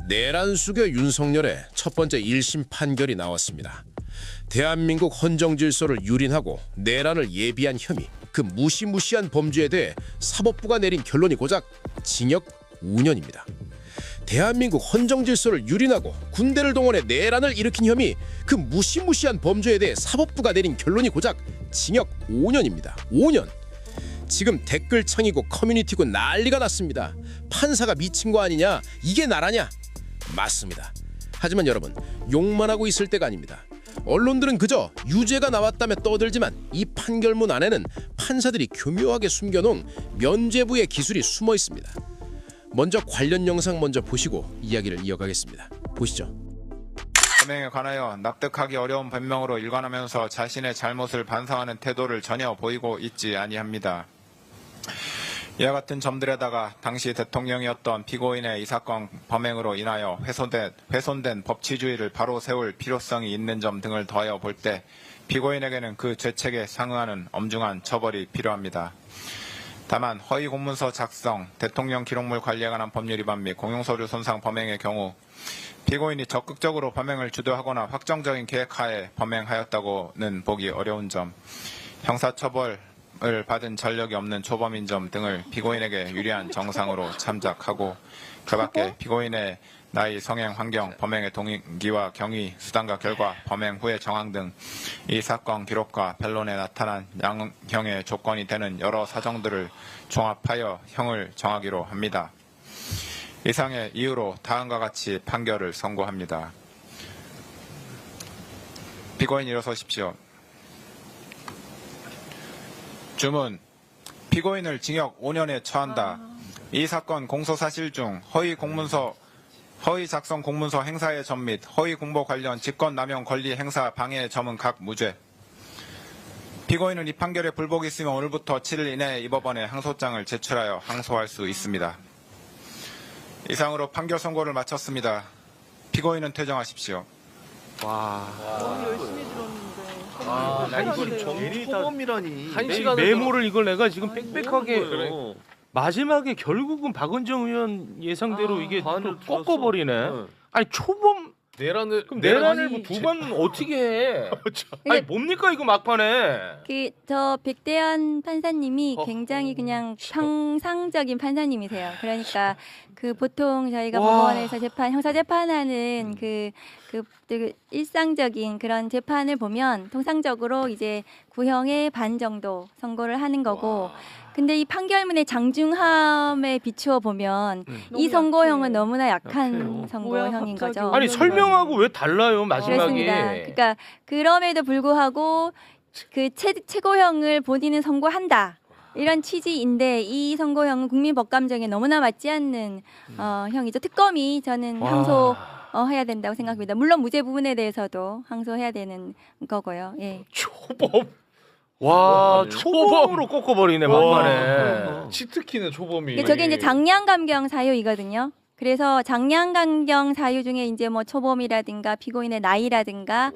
내란수교 윤석열의 첫 번째 1심 판결이 나왔습니다. 대한민국 헌정질서를 유린하고 내란을 예비한 혐의, 그 무시무시한 범죄에 대해 사법부가 내린 결론이 고작 징역 5년입니다. 대한민국 헌정질서를 유린하고 군대를 동원해 내란을 일으킨 혐의, 그 무시무시한 범죄에 대해 사법부가 내린 결론이 고작 징역 5년입니다. 5년. 지금 댓글창이고 커뮤니티고 난리가 났습니다. 판사가 미친 거 아니냐? 이게 나라냐? 맞습니다. 하지만 여러분, 욕만 하고 있을 때가 아닙니다. 언론들은 그저 유죄가 나왔다며 떠들지만 이 판결문 안에는 판사들이 교묘하게 숨겨놓은 면죄부의 기술이 숨어 있습니다. 먼저 관련 영상 먼저 보시고 이야기를 이어가겠습니다. 보시죠. 범행에 관하여 납득하기 어려운 변명으로 일관하면서 자신의 잘못을 반성하는 태도를 전혀 보이고 있지 아니합니다. 이와 같은 점들에다가 당시 대통령이었던 피고인의 이 사건 범행으로 인하여 훼손된 법치주의를 바로 세울 필요성이 있는 점 등을 더하여 볼 때 피고인에게는 그 죄책에 상응하는 엄중한 처벌이 필요합니다. 다만 허위 공문서 작성, 대통령 기록물 관리에 관한 법률 위반 및 공용서류 손상 범행의 경우 피고인이 적극적으로 범행을 주도하거나 확정적인 계획하에 범행하였다고는 보기 어려운 점, 형사처벌을 받은 전력이 없는 초범인 점 등을 피고인에게 유리한 정상으로 참작하고, 그 밖에 피고인의 나이, 성행, 환경, 범행의 동기와 경위, 수단과 결과, 범행 후의 정황 등 이 사건 기록과 변론에 나타난 양형의 조건이 되는 여러 사정들을 종합하여 형을 정하기로 합니다. 이상의 이유로 다음과 같이 판결을 선고합니다. 피고인 일어서십시오. 주문. 피고인을 징역 5년에 처한다. 이 사건 공소사실 중 허위 작성 공문서 행사의 점 및 허위 공보 관련 직권남용 권리 행사 방해의 점은 각 무죄. 피고인은 이 판결에 불복이 있으면 오늘부터 7일 이내에 이 법원에 항소장을 제출하여 항소할 수 있습니다. 이상으로 판결 선고를 마쳤습니다. 피고인은 퇴정하십시오. 열심히 들었는데. 나 이걸 정포범이라니. 한 시간 메모를 이걸 내가 지금 빽빽하게 마지막에 결국은 박은정 의원 예상대로 이게 또 꺾어버리네. 아니 초범 내란을 두 번 어떻게 해? 아니 뭡니까 이거 막판에? 저 백대현 판사님이 굉장히 그냥 평상적인 판사님이세요. 그러니까 그 보통 저희가 법원에서 형사 재판하는 그 일상적인 그런 재판을 보면 통상적으로 이제 구형의 반 정도 선고를 하는 거고. 근데 이 판결문의 장중함에 비추어 보면 이 선고형은 너무나 약한 선고형인 거죠. 아니 설명하고 왜 달라요 마지막에? 그렇습니다. 그러니까 그럼에도 불구하고 그 최고형을 본인은 선고한다. 이런 취지인데 이 선고형은 국민 법감정에 너무나 맞지 않는 형이죠. 특검이 저는 항소해야 된다고 생각합니다. 물론 무죄 부분에 대해서도 항소해야 되는 거고요. 예. 초범. 초범으로 꺾어버리네 막판에. 치트키는 초범이. 저게 이제 장량감경 사유이거든요. 그래서 장량감경 사유 중에 이제 뭐 초범이라든가 피고인의 나이라든가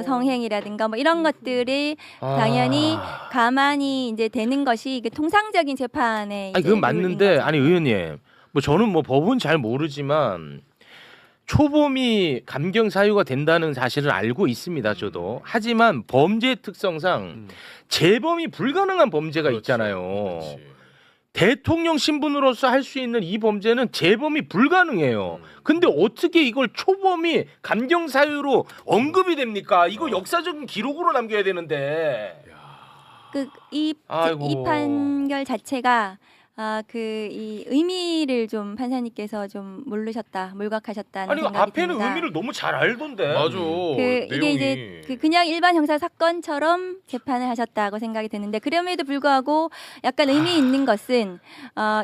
성행이라든가 뭐 이런 것들이 당연히 가만히 이제 되는 것이 이게 통상적인 재판에. 아니 그건 맞는데 아니 의원님, 뭐 저는 뭐 법은 잘 모르지만. 초범이 감경 사유가 된다는 사실을 알고 있습니다. 저도. 하지만 범죄 특성상 재범이 불가능한 범죄가 있잖아요. 대통령 신분으로서 할 수 있는 이 범죄는 재범이 불가능해요. 근데 어떻게 이걸 초범이 감경 사유로 언급이 됩니까? 이거 역사적인 기록으로 남겨야 되는데. 이 판결 자체가 이 의미를 좀 판사님께서 좀 몰각하셨다는 아니 생각이 앞에는 듭니다. 의미를 너무 잘 알던데. 맞아. 이게 이제 그냥 일반 형사 사건처럼 재판을 하셨다고 생각이 드는데, 그럼에도 불구하고 약간 의미 있는 것은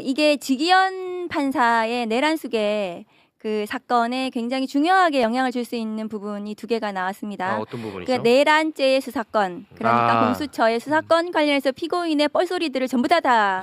이게 지기현 판사의 내란수계 그 사건에 굉장히 중요하게 영향을 줄 수 있는 부분이 두 개가 나왔습니다. 어떤 부분이죠? 그러니까 내란죄의 수사권, 그러니까 공수처의 수사권 관련해서 피고인의 뻘소리들을 전부 다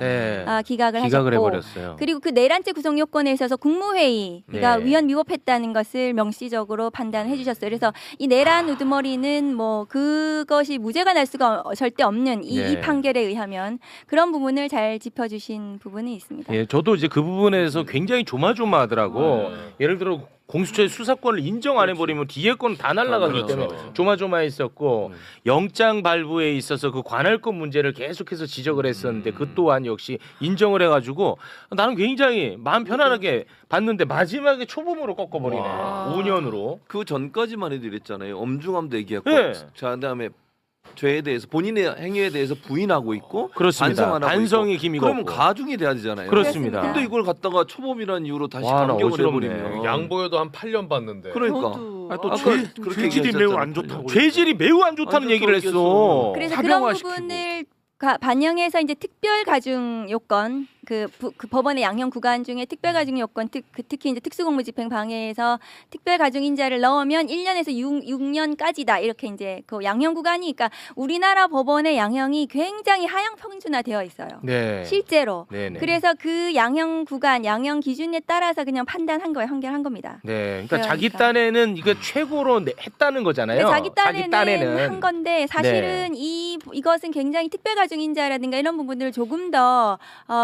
기각을 하셨고, 해버렸어요. 그리고 그 내란죄 구성 요건에 있어서 국무회의가 위헌 위법했다는 것을 명시적으로 판단해 주셨어요. 그래서 이 내란 우두머리는 뭐 그것이 무죄가 날 수가 절대 없는 이 판결에 의하면 그런 부분을 잘 짚어주신 부분이 있습니다. 저도 이제 그 부분에서 굉장히 조마조마하더라고. 예를 들어 공수처의 수사권을 인정 안 해버리면 뒤에 건 다 날아가기 그렇죠. 때문에 조마조마했었고 영장 발부에 있어서 그 관할권 문제를 계속해서 지적을 했었는데 그 또한 역시 인정을 해가지고 나는 굉장히 마음 편안하게 봤는데 마지막에 초범으로 꺾어버리네. 와. 5년으로. 그 전까지만 해도 이랬잖아요. 엄중함도 얘기했고, 네. 자 그다음에 죄에 대해서 본인의 행위에 대해서 부인하고 있고, 그렇습니다. 반성하고 반성의 있고. 기미가 그러면 없고. 가중이 돼야 되잖아요. 그렇습니다. 근데 이걸 갖다가 초범이라는 이유로 다시 와, 나 감경을 어지럽네. 해버리면 양보여도 한 8년 받는데. 그러니까 저도- 아니, 또 아까 그렇게 죄질이 얘기하셨잖아요. 매우 안 좋다고 죄질이 매우 안 좋다는 완전 얘기를 했어. 얘기했어. 그래서 그런 사병화시키고. 부분을 반영해서 이제 특별 가중 요건 그 법원의 양형 구간 중에 특별 가중 요건 특히 이제 특수공무집행 방해에서 특별 가중 인자를 넣으면 1년에서 6년까지다 이렇게 이제 그 양형 구간이 그러니까 우리나라 법원의 양형이 굉장히 하향 평준화되어 있어요. 네. 실제로. 네네. 그래서 그 양형 구간, 양형 기준에 따라서 그냥 판단한 거예요. 판결한 겁니다. 네, 그러니까 자기 그러니까. 딴에는 이거 최고로 했다는 거잖아요. 근데 자기 딴에는 한 건데 사실은 네. 이것은 굉장히 특별가중인자라든가 이런 부분들을 조금 더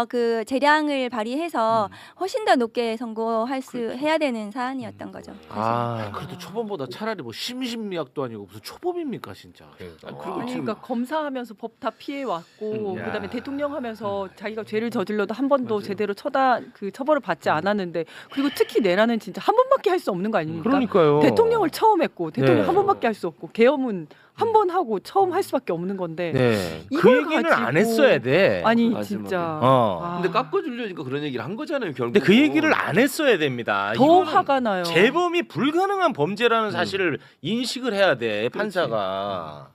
그 재량을 발휘해서 훨씬 더 높게 선고할 수 해야 되는 사안이었던 거죠. 아, 그래도 초범보다 차라리 뭐 심심미약도 아니고 무슨 초범입니까 진짜. 그리고 아니 지금 그러니까 검사하면서 법 다 피해 왔고 야. 그다음에 대통령 하면서 자기가 죄를 저질러도 한 번도 제대로 처벌을 받지 않았는데 그리고 특히 내란은 진짜 한 번밖에 할 수 없는 거 아닙니까? 그러니까요. 대통령을 처음 했고 대통령 네. 한 번밖에 할 수 없고 계엄은 한 번 하고 처음 할 수밖에 없는 건데 네. 그 이걸 얘기는 가지고- 안 했어야 돼. 아니 마지막에. 진짜 어. 아, 근데 깎아주려니까 그런 얘기를 한 거잖아요. 결국. 근데 그 얘기를 안 했어야 됩니다. 더 이거는 화가 나요. 재범이 불가능한 범죄라는 사실을 인식을 해야 돼 판사가.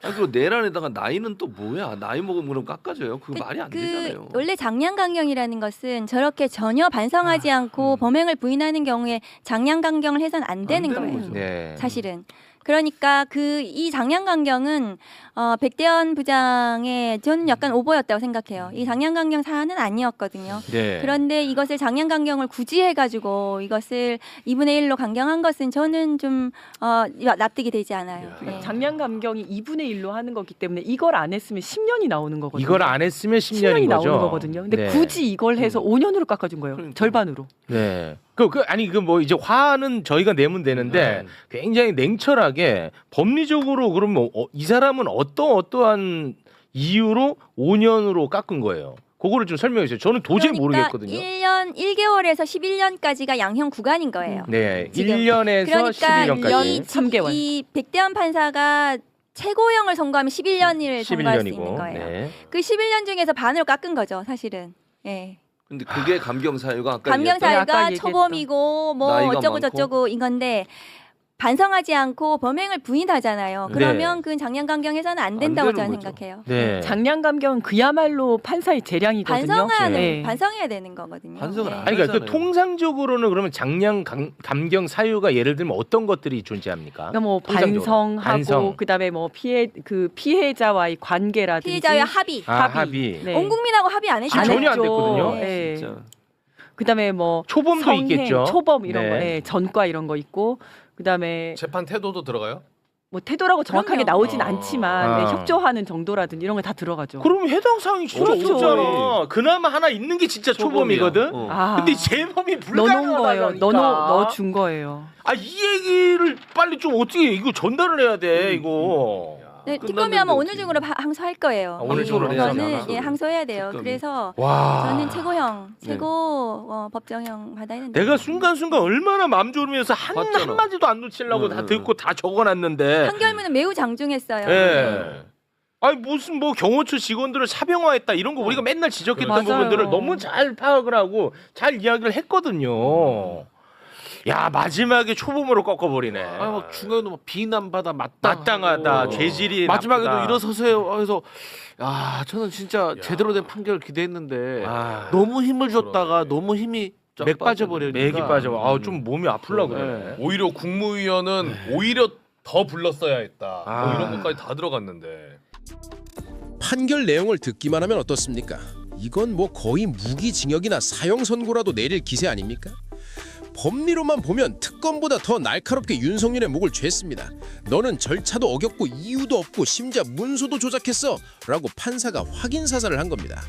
아니 그리고 내란에다가 나이는 또 뭐야? 나이 먹으면 그럼 깎아줘요? 그거 말이 안 되잖아요. 원래 장량강경이라는 것은 저렇게 전혀 반성하지 않고 범행을 부인하는 경우에 장량강경을 해서는 안 되는 되는 거예요. 거죠. 네. 사실은. 그러니까 이 장량강경은 백대현 부장의 저는 약간 오버였다고 생각해요. 이 장량강경 사안은 아니었거든요. 네. 그런데 이것을 장량강경을 굳이 해가지고 이것을 2분의 1로 강경한 것은 저는 좀 납득이 되지 않아요. 네. 장량 감경이 2분의 1로 하는 거기 때문에 이걸 안 했으면 10년이 나오는 거거든요. 이걸 안 했으면 10년인 10년이 거죠. 나오는 거거든요. 근데 네. 굳이 이걸 해서 5년으로 깎아준 거예요. 그러니까. 절반으로. 네. 아니 그 뭐 이제 화는 저희가 내면 되는데 굉장히 냉철하게 법리적으로 그러면 이 사람은 어떠한 이유로 5년으로 깎은 거예요. 그거를 좀 설명해 주세요. 저는 도저히 모르겠거든요. 1년 1개월에서 11년까지가 양형 구간인 거예요. 네. 지금. 1년에서 그러니까 11년까지. 3개월. 이 백대현 판사가 최고형을 선고하면 11년을 선고할 수 있는 거예요. 네. 그 11년 중에서 반으로 깎은 거죠, 사실은. 예. 근데 그게 감경 사유가 아까 아까 감경사유가 얘기했던. 초범이고 뭐 나이가 어쩌고 많고. 저쩌고 이건데 반성하지 않고 범행을 부인하잖아요. 네. 그러면 그건 장량강경해서는 안 된다고 안 되는 저는 거죠. 생각해요. 네. 장량 감경은 그야말로 판사의 재량이거든요. 네. 반성해야 되는 거거든요. 반성을 네. 안 아니 그러니까 그 하잖아요. 통상적으로는 그러면 장량 감경 사유가 예를 들면 어떤 것들이 존재합니까? 그러니까 뭐 통상적으로. 반성하고 반성. 그다음에 뭐 피해자와의 관계라든지 피해자와 합의. 합의. 네. 온 국민하고 합의 안 지금 했잖아요. 전혀 안 했죠. 됐거든요. 네. 진짜. 그다음에 뭐 초범도 성행, 있겠죠. 초범 이런 네. 거, 예, 전과 이런 거 있고 그다음에 재판 태도도 들어가요? 뭐 태도라고 정확하게 그럼요. 나오진 어. 않지만 아. 네, 협조하는 정도라든지 이런 거 다 들어가죠. 그러면 해당 사항이 진짜 없죠. 없잖아. 그나마 하나 있는 게 진짜 초범이거든. 어. 아, 근데 재범이 넣어놓은 거예요. 불가능하다니까. 넣어준 거예요. 아, 이 얘기를 빨리 좀 어떻게 이거 전달을 해야 돼 이거. 네, 끝났는데 특검이 아마 오늘 어떻게. 중으로 항소할 거예요. 아, 오늘 중으로 해야 저는 되나? 예, 항소해야 돼요. 특검이. 그래서 와. 저는 최고형, 네. 최고 법정형 받아야 된다. 내가 순간순간 얼마나 맘 졸으면서 봤잖아. 한마디도 안 놓치려고 다 듣고 다 적어놨는데. 판결문은 매우 장중했어요. 예. 아니 무슨 뭐 경호처 직원들을 사병화했다 이런 거 우리가 맨날 지적했던 맞아요. 부분들을 너무 잘 파악을 하고 잘 이야기를 했거든요. 야 마지막에 초범으로 꺾어버리네. 아니 막 중간에도 막 비난받아 마땅하다, 죄질이 마지막에도 나쁘다. 일어서세요. 그래서 야 저는 진짜 제대로 된 판결을 기대했는데 아, 너무 힘을 줬다가 그러네. 너무 힘이 쫙 맥 빠져버리니까 맥이 빠져. 좀 몸이 아플라 그러네. 네. 오히려 국무위원은 오히려 더 불렀어야 했다. 아. 뭐 이런 것까지 다 들어갔는데. 판결 내용을 듣기만 하면 어떻습니까? 이건 뭐 거의 무기징역이나 사형 선고라도 내릴 기세 아닙니까? 법리로만 보면 특검보다 더 날카롭게 윤석열의 목을 쬐습니다. 너는 절차도 어겼고 이유도 없고 심지어 문서도 조작했어 라고 판사가 확인 사살을 한 겁니다.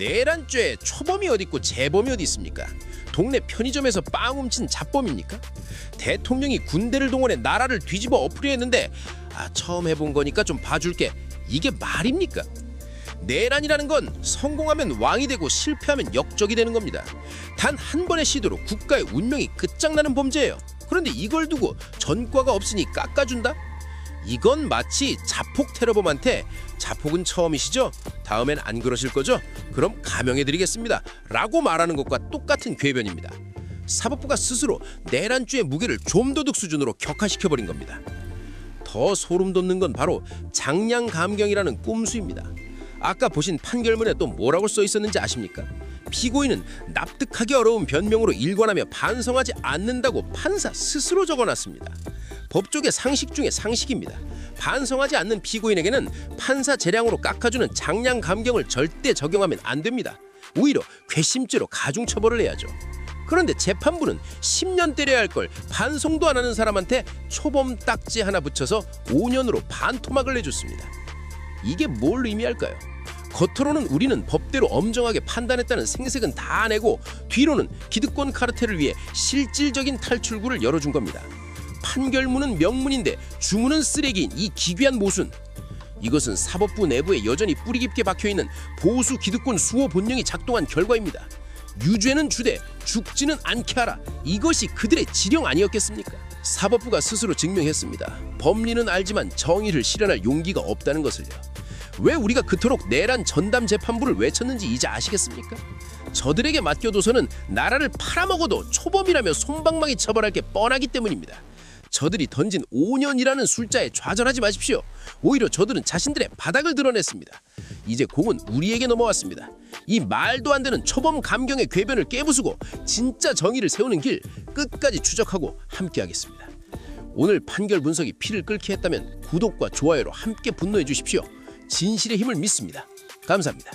내란죄에 초범이 어디 있고 재범이 어디 있습니까? 동네 편의점에서 빵 훔친 잡범입니까? 대통령이 군대를 동원해 나라를 뒤집어 엎으려 했는데 처음 해본 거니까 좀 봐줄게. 이게 말입니까? 내란이라는 건 성공하면 왕이 되고 실패하면 역적이 되는 겁니다. 단 한 번의 시도로 국가의 운명이 끝장나는 범죄예요. 그런데 이걸 두고 전과가 없으니 깎아준다? 이건 마치 자폭 테러범한테 자폭은 처음이시죠? 다음엔 안 그러실 거죠? 그럼 감형해드리겠습니다 라고 말하는 것과 똑같은 궤변입니다. 사법부가 스스로 내란죄의 무게를 좀도둑 수준으로 격화시켜버린 겁니다. 더 소름 돋는 건 바로 장량감경이라는 꼼수입니다. 아까 보신 판결문에 또 뭐라고 써 있었는지 아십니까? 피고인은 납득하기 어려운 변명으로 일관하며 반성하지 않는다고 판사 스스로 적어놨습니다. 법조계 상식 중에 상식입니다. 반성하지 않는 피고인에게는 판사 재량으로 깎아주는 장량감경을 절대 적용하면 안 됩니다. 오히려 괘씸죄로 가중처벌을 해야죠. 그런데 재판부는 10년 때려야 할 걸 반성도 안 하는 사람한테 초범 딱지 하나 붙여서 5년으로 반토막을 내줬습니다. 이게 뭘 의미할까요? 겉으로는 우리는 법대로 엄정하게 판단했다는 생색은 다 내고 뒤로는 기득권 카르텔을 위해 실질적인 탈출구를 열어준 겁니다. 판결문은 명문인데 주문은 쓰레기인 이 기괴한 모순. 이것은 사법부 내부에 여전히 뿌리 깊게 박혀있는 보수 기득권 수호 본능이 작동한 결과입니다. 유죄는 주되 죽지는 않게 하라. 이것이 그들의 지령 아니었겠습니까? 사법부가 스스로 증명했습니다. 법리는 알지만 정의를 실현할 용기가 없다는 것을요. 왜 우리가 그토록 내란 전담 재판부를 외쳤는지 이제 아시겠습니까? 저들에게 맡겨둬서는 나라를 팔아먹어도 초범이라며 솜방망이 처벌할 게 뻔하기 때문입니다. 저들이 던진 5년이라는 숫자에 좌절하지 마십시오. 오히려 저들은 자신들의 바닥을 드러냈습니다. 이제 공은 우리에게 넘어왔습니다. 이 말도 안 되는 초범 감경의 궤변을 깨부수고 진짜 정의를 세우는 길 끝까지 추적하고 함께하겠습니다. 오늘 판결 분석이 피를 끓게 했다면 구독과 좋아요로 함께 분노해 주십시오. 진실의 힘을 믿습니다. 감사합니다.